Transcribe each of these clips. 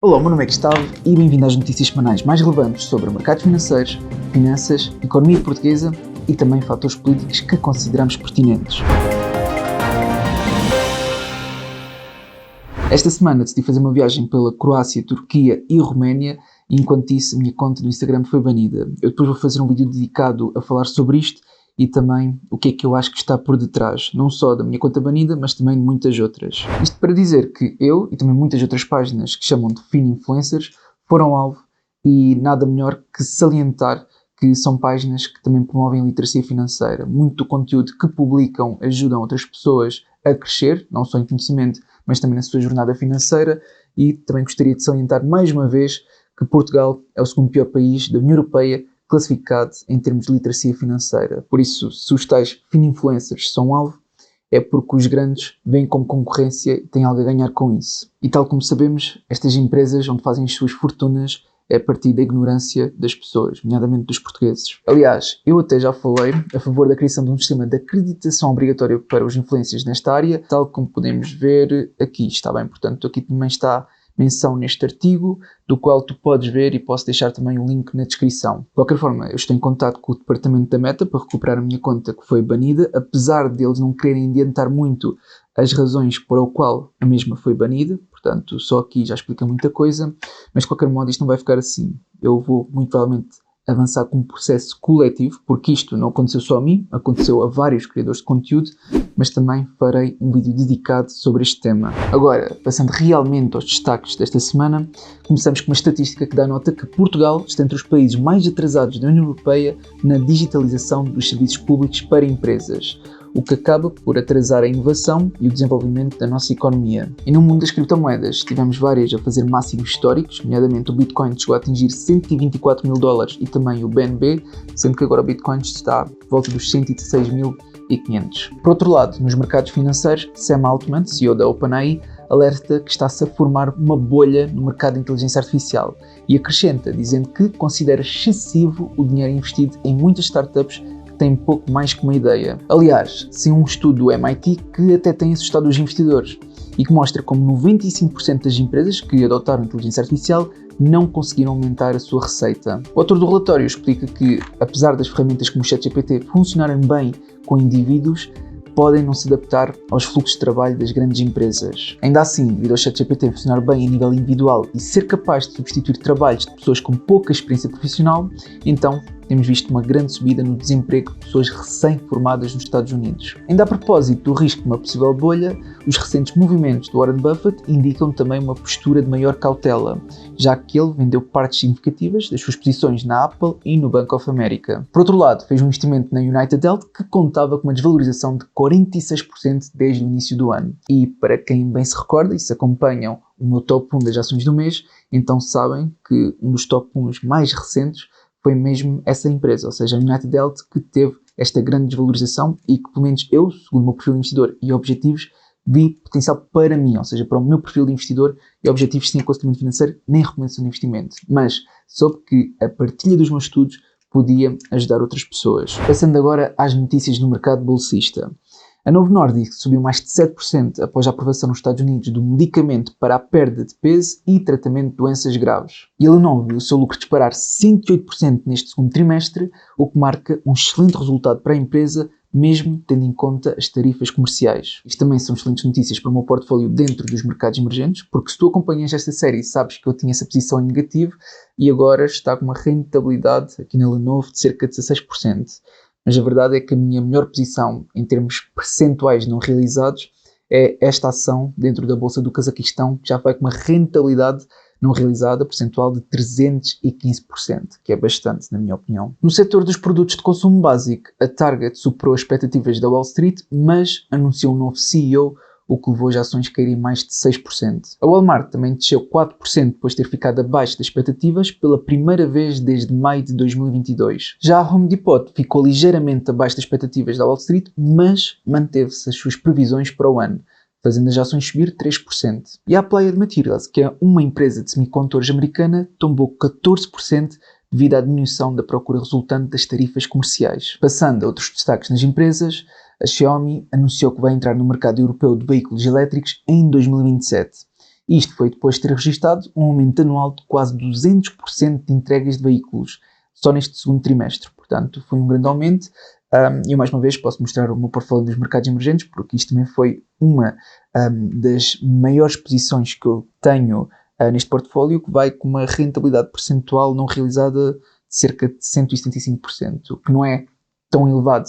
Olá, o meu nome é Gustavo e bem-vindo às notícias semanais mais relevantes sobre mercados financeiros, finanças, economia portuguesa e também fatores políticos que consideramos pertinentes. Esta semana decidi fazer uma viagem pela Croácia, Turquia e Roménia e enquanto isso a minha conta do Instagram foi banida. Eu depois vou fazer um vídeo dedicado a falar sobre isto e também o que é que eu acho que está por detrás, não só da minha conta banida, mas também de muitas outras. Isto para dizer que eu e também muitas outras páginas que chamam de Fininfluencers foram alvo e nada melhor que salientar que são páginas que também promovem a literacia financeira. Muito do conteúdo que publicam ajudam outras pessoas a crescer, não só em conhecimento, mas também na sua jornada financeira, e também gostaria de salientar mais uma vez que Portugal é o segundo pior país da União Europeia classificado em termos de literacia financeira. Por isso, se os tais fininfluencers são alvo, é porque os grandes veem como concorrência e têm algo a ganhar com isso. E tal como sabemos, estas empresas onde fazem as suas fortunas é a partir da ignorância das pessoas, nomeadamente dos portugueses. Aliás, eu até já falei a favor da criação de um sistema de acreditação obrigatório para os influencers nesta área, tal como podemos ver aqui, está bem? Portanto, aqui também está menção neste artigo, do qual tu podes ver e posso deixar também o link na descrição. De qualquer forma, eu estou em contato com o departamento da Meta para recuperar a minha conta que foi banida, apesar deles não quererem adiantar muito as razões para o qual a mesma foi banida, portanto, só aqui já explica muita coisa, mas de qualquer modo isto não vai ficar assim. Eu vou muito provavelmente avançar com um processo coletivo, porque isto não aconteceu só a mim, aconteceu a vários criadores de conteúdo, mas também farei um vídeo dedicado sobre este tema. Agora, passando realmente aos destaques desta semana, começamos com uma estatística que dá nota que Portugal está entre os países mais atrasados da União Europeia na digitalização dos serviços públicos para empresas, o que acaba por atrasar a inovação e o desenvolvimento da nossa economia. E no mundo das criptomoedas, tivemos várias a fazer máximos históricos, nomeadamente o Bitcoin chegou a atingir 124 mil dólares e também o BNB, sendo que agora o Bitcoin está por volta dos 116.500. Por outro lado, nos mercados financeiros, Sam Altman, CEO da OpenAI, alerta que está-se a formar uma bolha no mercado de inteligência artificial e acrescenta, dizendo que considera excessivo o dinheiro investido em muitas startups tem pouco mais que uma ideia. Aliás, sem um estudo do MIT que até tem assustado os investidores e que mostra como 95% das empresas que adotaram a inteligência artificial não conseguiram aumentar a sua receita. O autor do relatório explica que, apesar das ferramentas como o ChatGPT funcionarem bem com indivíduos, podem não se adaptar aos fluxos de trabalho das grandes empresas. Ainda assim, devido ao ChatGPT funcionar bem a nível individual e ser capaz de substituir trabalhos de pessoas com pouca experiência profissional, então temos visto uma grande subida no desemprego de pessoas recém-formadas nos Estados Unidos. Ainda a propósito do risco de uma possível bolha, os recentes movimentos do Warren Buffett indicam também uma postura de maior cautela, já que ele vendeu partes significativas das suas posições na Apple e no Bank of America. Por outro lado, fez um investimento na United Health que contava com uma desvalorização de 46% desde o início do ano. E para quem bem se recorda e se acompanham o meu top 1 das ações do mês, então sabem que um dos top 1 mais recentes foi mesmo essa empresa, ou seja, a United Health, que teve esta grande desvalorização e que, pelo menos eu, segundo o meu perfil de investidor e objetivos, vi potencial para mim, ou seja, para o meu perfil de investidor e objetivos sem aconselhamento financeiro nem recomendação de investimento, mas soube que a partilha dos meus estudos podia ajudar outras pessoas. Passando agora às notícias no mercado bolsista. A Novo Nordisk subiu mais de 7% após a aprovação nos Estados Unidos do medicamento para a perda de peso e tratamento de doenças graves. E a Lenovo viu o seu lucro disparar 108% neste segundo trimestre, o que marca um excelente resultado para a empresa, mesmo tendo em conta as tarifas comerciais. Isto também são excelentes notícias para o meu portfólio dentro dos mercados emergentes, porque se tu acompanhas esta série sabes que eu tinha essa posição em negativo e agora está com uma rentabilidade aqui na Lenovo de cerca de 16%. Mas a verdade é que a minha melhor posição em termos percentuais não realizados é esta ação dentro da Bolsa do Cazaquistão, que já vai com uma rentabilidade não realizada percentual de 315%, que é bastante, na minha opinião. No setor dos produtos de consumo básico, a Target superou as expectativas da Wall Street, mas anunciou um novo CEO, o que levou as ações a caírem mais de 6%. A Walmart também desceu 4% depois de ter ficado abaixo das expectativas pela primeira vez desde maio de 2022. Já a Home Depot ficou ligeiramente abaixo das expectativas da Wall Street, mas manteve-se as suas previsões para o ano, fazendo as ações subir 3%. E a Applied Materials, que é uma empresa de semicondutores americana, tombou 14% devido à diminuição da procura resultante das tarifas comerciais. Passando a outros destaques nas empresas, a Xiaomi anunciou que vai entrar no mercado europeu de veículos elétricos em 2027 Isto foi depois de ter registado um aumento anual de quase 200% de entregas de veículos, só neste segundo trimestre. Portanto, foi um grande aumento. E mais uma vez posso mostrar o meu portfólio dos mercados emergentes, porque isto também foi uma das maiores posições que eu tenho neste portfólio, que vai com uma rentabilidade percentual não realizada de cerca de 175%, o que não é tão elevado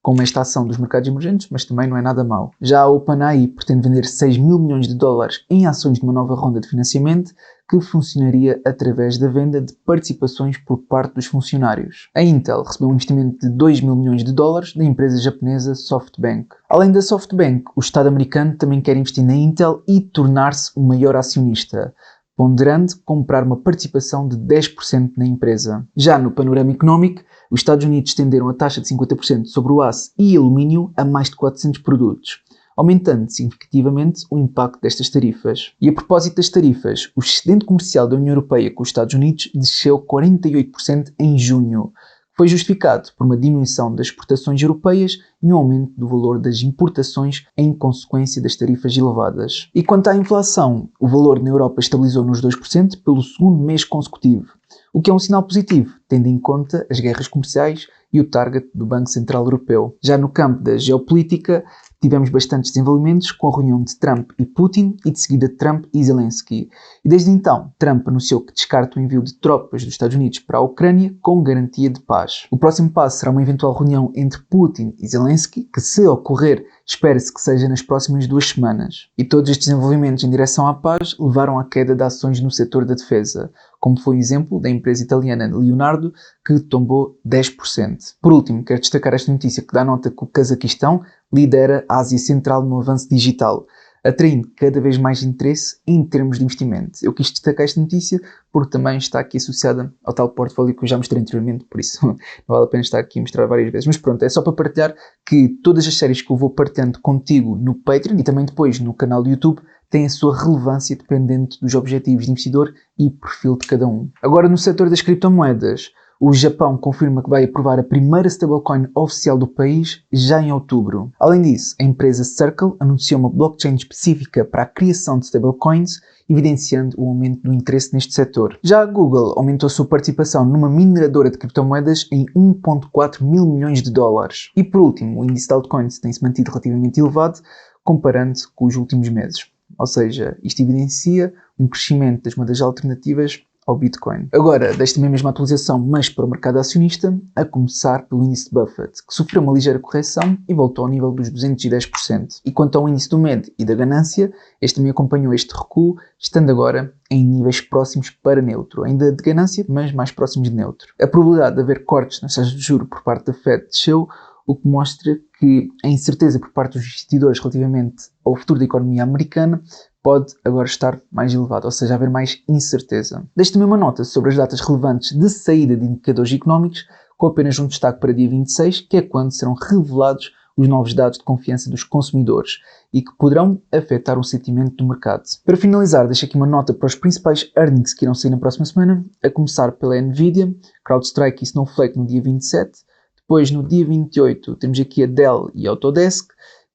como esta ação dos mercados emergentes, mas também não é nada mau. Já a OpenAI pretende vender 6 mil milhões de dólares em ações de uma nova ronda de financiamento que funcionaria através da venda de participações por parte dos funcionários. A Intel recebeu um investimento de 2 mil milhões de dólares da empresa japonesa SoftBank. Além da SoftBank, o Estado americano também quer investir na Intel e tornar-se o maior acionista, ponderando comprar uma participação de 10% na empresa. Já no panorama económico, os Estados Unidos estenderam a taxa de 50% sobre o aço e alumínio a mais de 400 produtos, aumentando significativamente o impacto destas tarifas. E a propósito das tarifas, o excedente comercial da União Europeia com os Estados Unidos desceu 48% em junho. Foi justificado por uma diminuição das exportações europeias e um aumento do valor das importações em consequência das tarifas elevadas. E quanto à inflação, o valor na Europa estabilizou nos 2% pelo segundo mês consecutivo, o que é um sinal positivo, tendo em conta as guerras comerciais e o target do Banco Central Europeu. Já no campo da geopolítica, tivemos bastantes desenvolvimentos com a reunião de Trump e Putin e de seguida Trump e Zelensky. E desde então, Trump anunciou que descarta o envio de tropas dos Estados Unidos para a Ucrânia com garantia de paz. O próximo passo será uma eventual reunião entre Putin e Zelensky, que se ocorrer, espera-se que seja nas próximas 2 semanas. E todos estes desenvolvimentos em direção à paz levaram à queda de ações no setor da defesa, como foi o exemplo da empresa italiana Leonardo, que tombou 10%. Por último, quero destacar esta notícia que dá nota que o Cazaquistão lidera a Ásia Central no avanço digital, atraindo cada vez mais interesse em termos de investimento. Eu quis destacar esta notícia porque também está aqui associada ao tal portfólio que eu já mostrei anteriormente, por isso não vale a pena estar aqui a mostrar várias vezes. Mas pronto, é só para partilhar que todas as séries que eu vou partilhando contigo no Patreon e também depois no canal do YouTube têm a sua relevância dependente dos objetivos de investidor e perfil de cada um. Agora, no setor das criptomoedas, o Japão confirma que vai aprovar a primeira stablecoin oficial do país já em outubro. Além disso, a empresa Circle anunciou uma blockchain específica para a criação de stablecoins, evidenciando o aumento do interesse neste setor. Já a Google aumentou a sua participação numa mineradora de criptomoedas em 1,4 mil milhões de dólares. E por último, o índice de altcoins tem-se mantido relativamente elevado, comparando com os últimos meses. Ou seja, isto evidencia um crescimento das moedas alternativas ao Bitcoin. Agora, desta mesma atualização, mas para o mercado acionista, a começar pelo índice de Buffett, que sofreu uma ligeira correção e voltou ao nível dos 210%. E quanto ao índice do MED e da ganância, este também acompanhou este recuo, estando agora em níveis próximos para neutro, ainda de ganância, mas mais próximos de neutro. A probabilidade de haver cortes nas taxas de juros por parte da Fed desceu, o que mostra que a incerteza por parte dos investidores relativamente ao futuro da economia americana pode agora estar mais elevado, ou seja, haver mais incerteza. Deixo também uma nota sobre as datas relevantes de saída de indicadores económicos, com apenas um destaque para dia 26, que é quando serão revelados os novos dados de confiança dos consumidores e que poderão afetar o sentimento do mercado. Para finalizar, deixo aqui uma nota para os principais earnings que irão sair na próxima semana, a começar pela Nvidia, CrowdStrike e Snowflake no dia 27, depois no dia 28 temos aqui a Dell e a Autodesk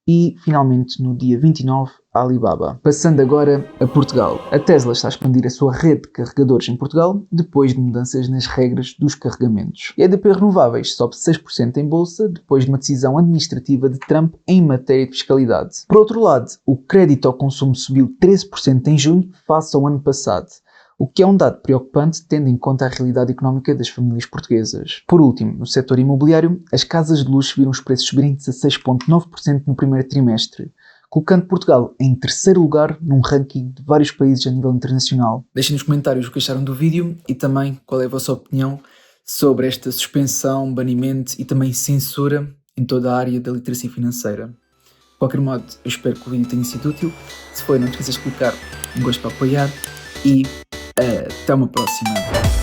e finalmente no dia 29 a Alibaba. Passando agora a Portugal. A Tesla está a expandir a sua rede de carregadores em Portugal depois de mudanças nas regras dos carregamentos. E a EDP Renováveis sobe 6% em bolsa depois de uma decisão administrativa de Trump em matéria de fiscalidade. Por outro lado, o crédito ao consumo subiu 13% em junho face ao ano passado, o que é um dado preocupante tendo em conta a realidade económica das famílias portuguesas. Por último, no setor imobiliário, as casas de luxo viram os preços subirem 16,9% no primeiro trimestre, colocando Portugal em terceiro lugar num ranking de vários países a nível internacional. Deixem nos comentários o que acharam do vídeo e também qual é a vossa opinião sobre esta suspensão, banimento e também censura em toda a área da literacia financeira. De qualquer modo, eu espero que o vídeo tenha sido útil. Se foi, não te esqueças de clicar em gosto para apoiar e até uma próxima.